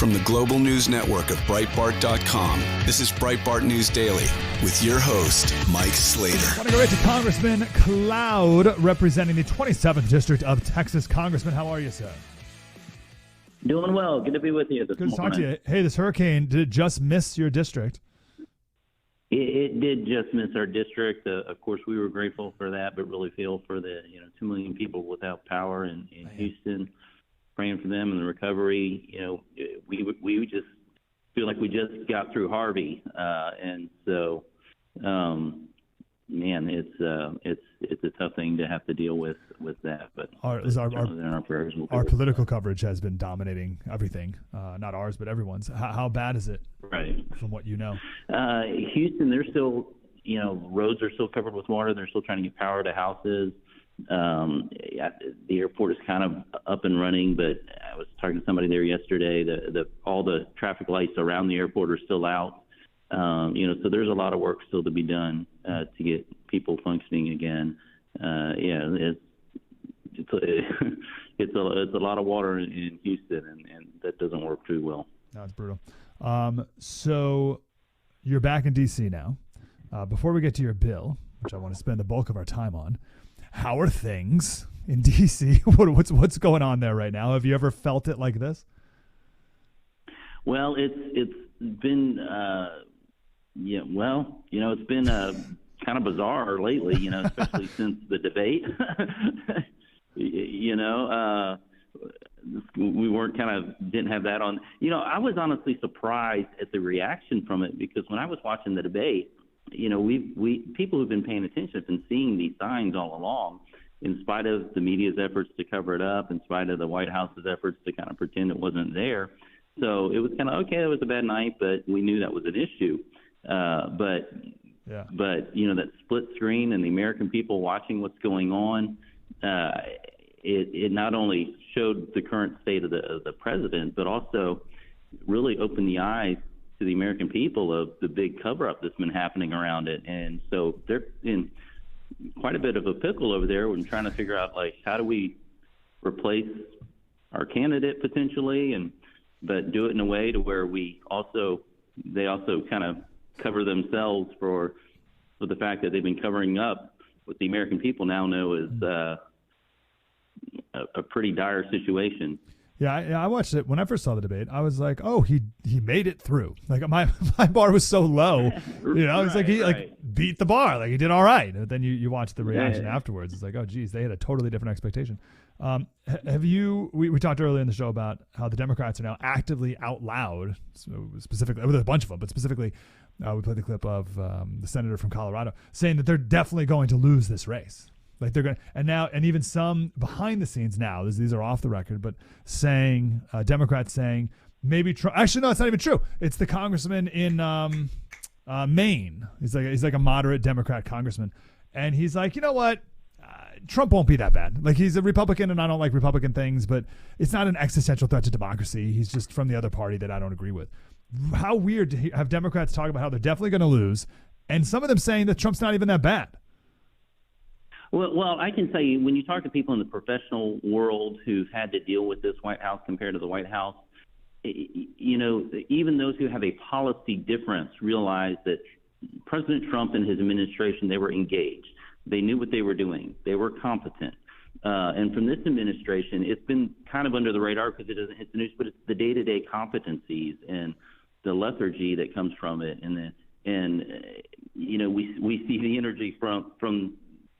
From the global news network of Breitbart.com, this is Breitbart News Daily with your host, Mike Slater. I want to go right to Congressman Cloud, representing the 27th District of Texas. Congressman, how are you, sir? Doing well. Good to be with you this morning. Good to talk to you. Hey, this hurricane, did it just miss your district? It did just miss our district. Of course, we were grateful for that, but really feel for the 2 million people without power in Houston. Praying for them and the recovery. We just feel like we just got through Harvey, and so, man, it's a tough thing to have to deal with that. But our political coverage has been dominating everything, not ours, but everyone's. How bad is it? Right. From what you know, Houston, they're still, roads are still covered with water. They're still trying to get power to houses. The airport is kind of up and running, but I was talking to somebody there yesterday. All the traffic lights around the airport are still out. So there's a lot of work still to be done to get people functioning again. It's a lot of water in Houston, and that doesn't work too well. No, it's brutal. So you're back in D.C. now. Before we get to your bill, which I want to spend the bulk of our time on, how are things in D.C.? What's going on there right now? Have you ever felt it like this? Well, it's been it's been kind of bizarre lately, especially since the debate. We didn't have that on. I was honestly surprised at the reaction from it, because when I was watching the debate, people who've been paying attention have been seeing these signs all along, in spite of the media's efforts to cover it up, in spite of the White House's efforts to kind of pretend it wasn't there. So it was kind of, okay, it was a bad night, but we knew that was an issue. But that split screen and the American people watching what's going on, it not only showed the current state of the president, but also really opened the eyes to the American people of the big cover-up that's been happening around it. And so they're in quite a bit of a pickle over there when trying to figure out, how do we replace our candidate potentially, but do it in a way to where they also kind of cover themselves for the fact that they've been covering up what the American people now know is a pretty dire situation. Yeah, I watched it when I first saw the debate. I was like, "Oh, he made it through." Like my bar was so low, It's like he beat the bar, like he did all right. But then you watch the reaction afterwards. It's like, oh, geez, they had a totally different expectation. Have you? We talked earlier in the show about how the Democrats are now actively out loud, specifically with a bunch of them, but specifically, we played the clip of the senator from Colorado saying that they're definitely going to lose this race. Like they're going to, and even some behind the scenes now, these are off the record, but saying, Democrats saying maybe Trump, actually, no, it's not even true. It's the congressman in Maine. He's like a moderate Democrat congressman. And he's like, you know what? Trump won't be that bad. Like, he's a Republican and I don't like Republican things, but it's not an existential threat to democracy. He's just from the other party that I don't agree with. How weird to have Democrats talk about how they're definitely going to lose, and some of them saying that Trump's not even that bad. Well, I can tell you, when you talk to people in the professional world who've had to deal with this White House compared to the White House, even those who have a policy difference realize that President Trump and his administration, they were engaged. They knew what they were doing. They were competent. And from this administration, it's been kind of under the radar because it doesn't hit the news, but it's the day-to-day competencies and the lethargy that comes from it. We see the energy from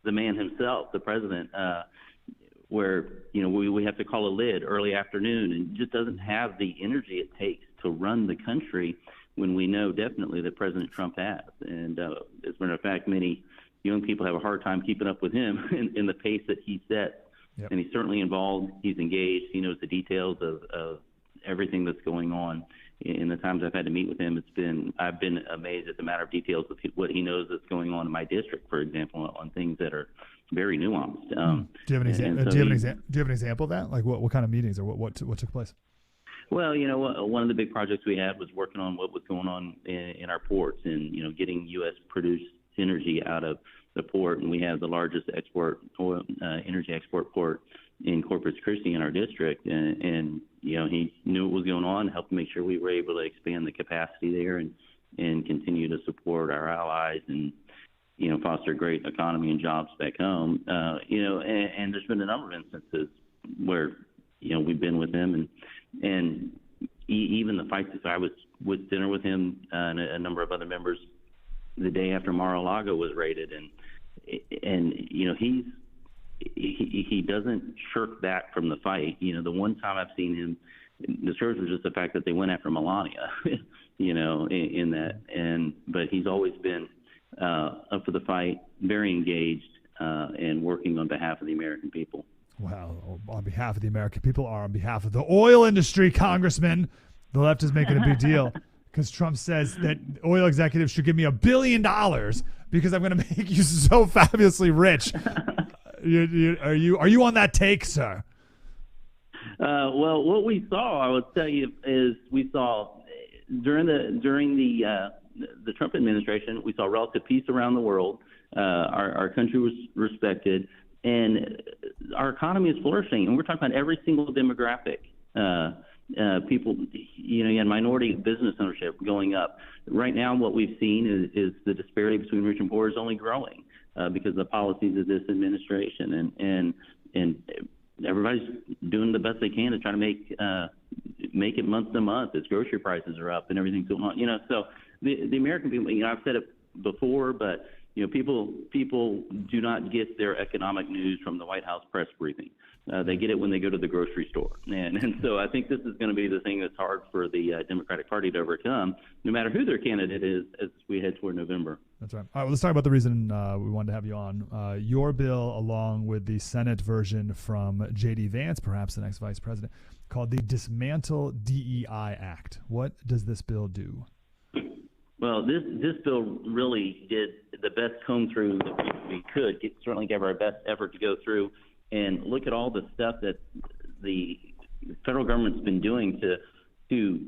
the man himself, the president, where, we have to call a lid early afternoon, and just doesn't have the energy it takes to run the country when we know definitely that President Trump has. And as a matter of fact, many young people have a hard time keeping up with him in the pace that he sets. Yep. And he's certainly involved. He's engaged. He knows the details of everything that's going on. In the times I've had to meet with him, I've been amazed at the matter of details of what he knows that's going on in my district, for example, on things that are very nuanced. Do you have an example of that? Like what kind of meetings or what took place? Well, one of the big projects we had was working on what was going on in our ports and, getting U.S. produced energy out of the port. And we have the largest energy export port in Corpus Christi in our district. And he knew what was going on. on, helped make sure we were able to expand the capacity there and continue to support our allies and, foster a great economy and jobs back home. And there's been a number of instances where, we've been with him and even the fights. I was with dinner with him and a number of other members the day after Mar-a-Lago was raided, and he doesn't shirk back from the fight. The one time I've seen him discouraged was just the fact that they went after Melania, in that. But he's always been up for the fight, very engaged, and working on behalf of the American people. Wow, on behalf of the American people or on behalf of the oil industry, Congressman? The left is making a big deal because Trump says that oil executives should give me $1 billion because I'm going to make you so fabulously rich. Are you on that take, sir? Well, what we saw, I will tell you, is we saw during the Trump administration, we saw relative peace around the world. Our country was respected, and our economy is flourishing. And we're talking about every single demographic. People, you had minority business ownership going up. Right now, what we've seen is the disparity between rich and poor is only growing because of the policies of this administration, and everybody's doing the best they can to try to make it month to month as grocery prices are up and everything's going on. So the American people, I've said it before, but people do not get their economic news from the White House press briefing. They get it when they go to the grocery store. And so I think this is going to be the thing that's hard for the Democratic Party to overcome, no matter who their candidate is, as we head toward November. That's right. All right, well, let's talk about the reason we wanted to have you on. Your bill, along with the Senate version from J.D. Vance, perhaps the next vice president, called the Dismantle DEI Act. What does this bill do? Well, this bill really did the best comb through that we could. It certainly gave our best effort to go through and look at all the stuff that the federal government's been doing to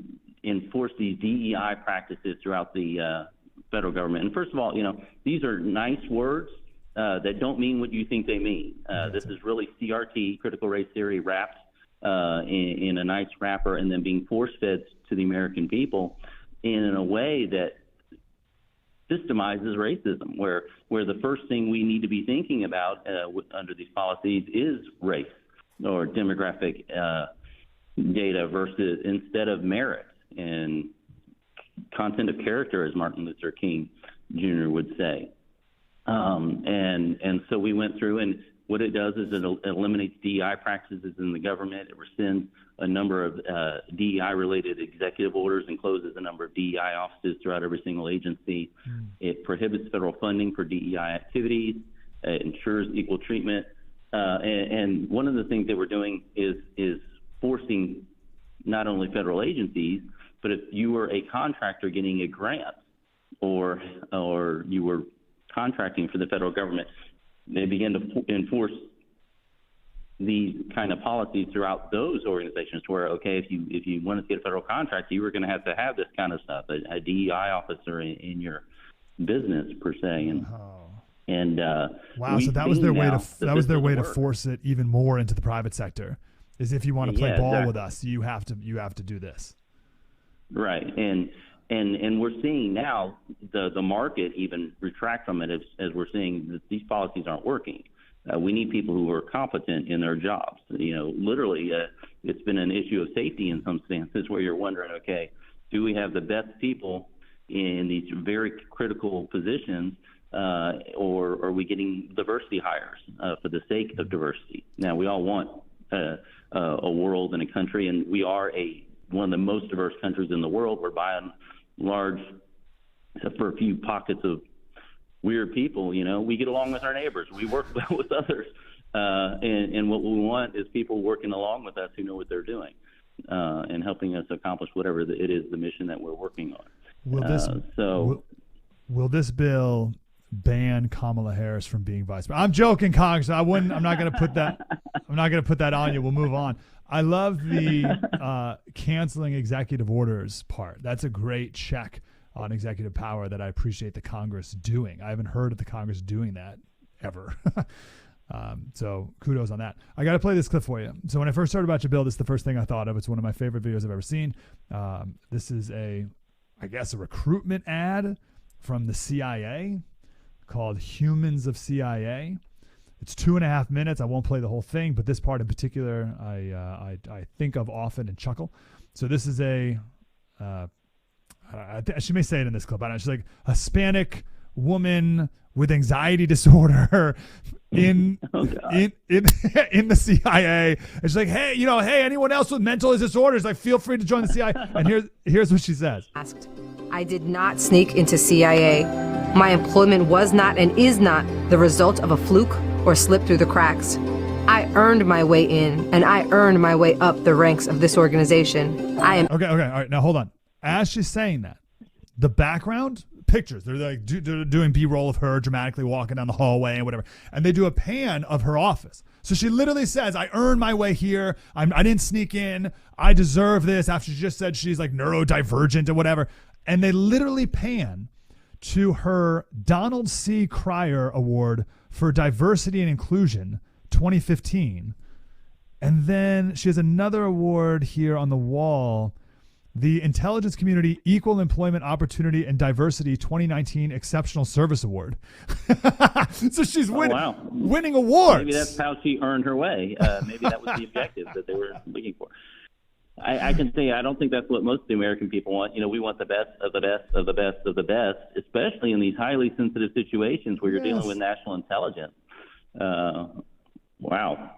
enforce these DEI practices throughout the federal government. And first of all, these are nice words that don't mean what you think they mean. This is really CRT, critical race theory, wrapped in a nice wrapper and then being force-fed to the American people in a way that systemizes racism, where the first thing we need to be thinking about under these policies is race or demographic data versus instead of merit and content of character, as Martin Luther King Jr. would say. And so we went through, and what it does is it eliminates DEI practices in the government. It rescinds a number of DEI-related executive orders and closes a number of DEI offices throughout every single agency. It prohibits federal funding for DEI activities. It ensures equal treatment. And one of the things that we're doing is forcing not only federal agencies, but if you were a contractor getting a grant or you were contracting for the federal government, they begin to enforce these kind of policies throughout those organizations to where, okay, if you wanted to get a federal contract, you were going to have this kind of stuff, a DEI officer in your business per se. And wow, so that was their way to force it even more into the private sector. Is if you want to play ball with us, you have to do this. Right. And we're seeing now the market even retract from it as we're seeing that these policies aren't working. We need people who are competent in their jobs. Literally, it's been an issue of safety in some stances where you're wondering, okay, do we have the best people in these very critical positions, or are we getting diversity hires for the sake of diversity? Now, we all want a world and a country, and we are one of the most diverse countries in the world. We're by and large, except for a few pockets of weird people, we get along with our neighbors. We work well with others. And what we want is people working along with us who know what they're doing and helping us accomplish whatever it is, the mission that we're working on. Will this bill ban Kamala Harris from being vice president? I'm joking, Congress. I'm not going to put that. I'm not going to put that on you. We'll move on. I love the canceling executive orders part. That's a great check on executive power that I appreciate the Congress doing. I haven't heard of the Congress doing that ever. So kudos on that. I got to play this clip for you. So when I first heard about your bill, this is the first thing I thought of. It's one of my favorite videos I've ever seen. This is a recruitment ad from the CIA called Humans of CIA. It's 2.5 minutes. I won't play the whole thing, but this part in particular, I think of often and chuckle. So this is she may say it in this clip. I don't know. She's like a Hispanic woman with anxiety disorder in the CIA. And she's like, hey, anyone else with mental disorders, like, feel free to join the CIA. And here's what she says. I did not sneak into CIA. My employment was not and is not the result of a fluke or slip through the cracks. I earned my way in, and I earned my way up the ranks of this organization. I am... Okay, all right, now hold on. As she's saying that, the background pictures, they're like they're doing B-roll of her dramatically walking down the hallway and whatever, and they do a pan of her office. So she literally says, I earned my way here. I didn't sneak in. I deserve this, after she just said she's like neurodivergent or whatever. And they literally pan to her Donald C. Cryer Award for Diversity and Inclusion 2015. And then she has another award here on the wall, the Intelligence Community Equal Employment Opportunity and Diversity 2019 Exceptional Service Award. So she's winning awards. Maybe that's how she earned her way. Maybe that was the objective that they were looking for. I can say I don't think that's what most of the American people want. We want the best of the best of the best of the best, especially in these highly sensitive situations where you're dealing with national intelligence. Wow.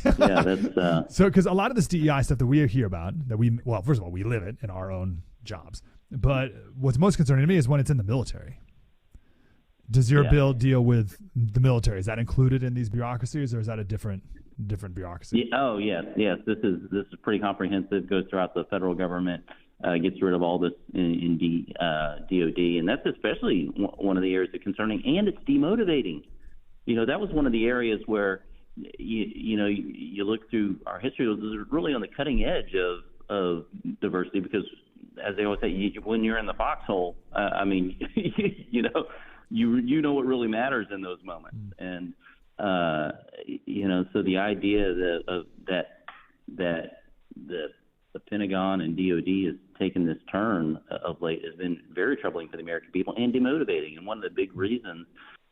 Yeah, that's so, because a lot of this DEI stuff that we hear about, first of all, we live it in our own jobs. But what's most concerning to me is when it's in the military. Does your bill deal with the military? Is that included in these bureaucracies, or is that a different bureaucracy? Yes. This is pretty comprehensive. Goes throughout the federal government. Gets rid of all this in DOD, and that's especially one of the areas that's concerning. And it's demotivating. That was one of the areas where you look through our history. It was really on the cutting edge of diversity, because, as they always say, when you're in the foxhole, you know what really matters in those moments. And so the idea that the Pentagon and DOD has taken this turn of late has been very troubling for the American people and demotivating. And one of the big reasons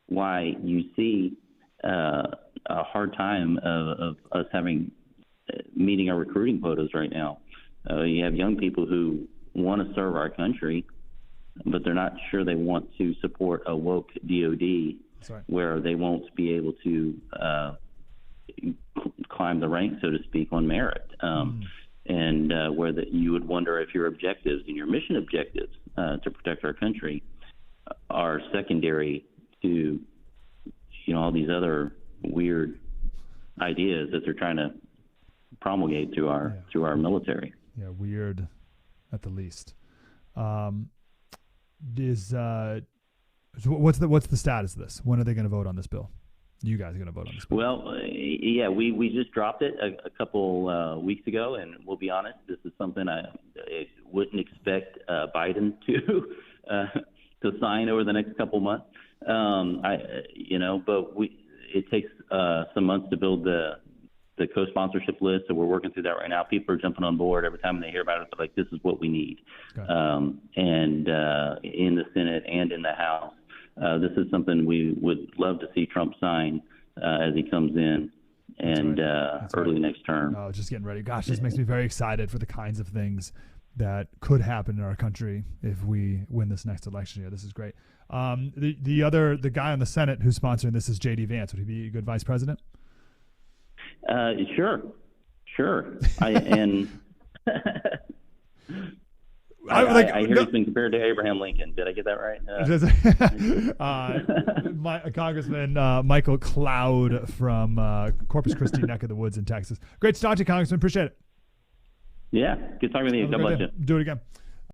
why you see a hard time of us meeting our recruiting quotas right now. You have young people who want to serve our country, but they're not sure they want to support a woke DOD where they won't be able to climb the ranks, so to speak, on merit. And where you would wonder if your objectives and your mission objectives to protect our country are secondary to all these other weird ideas that they're trying to promulgate through our military. Yeah, weird at the least. What's the status of this? When are they going to vote on this bill? You guys are going to vote on this bill? Well, we just dropped it a couple weeks ago, and we'll be honest, this is something I wouldn't expect Biden to sign over the next couple months. But it takes some months to build the co-sponsorship list, so we're working through that right now. People are jumping on board every time they hear about it. They're like, this is what we need. Okay. And in the Senate and in the House, this is something we would love to see Trump sign as he comes in and early next term. Oh, just getting ready. Gosh, this makes me very excited for the kinds of things that could happen in our country if we win this next election year. This is great. The guy on the Senate who's sponsoring this is J.D. Vance. Would he be a good vice president? Sure. I hear he's been compared to Abraham Lincoln. Did I get that right? My Congressman Michael Cloud from Corpus Christi neck of the woods in Texas. Great to talk to you, Congressman. Appreciate it. Yeah, good talking with you. God bless you. Do it again.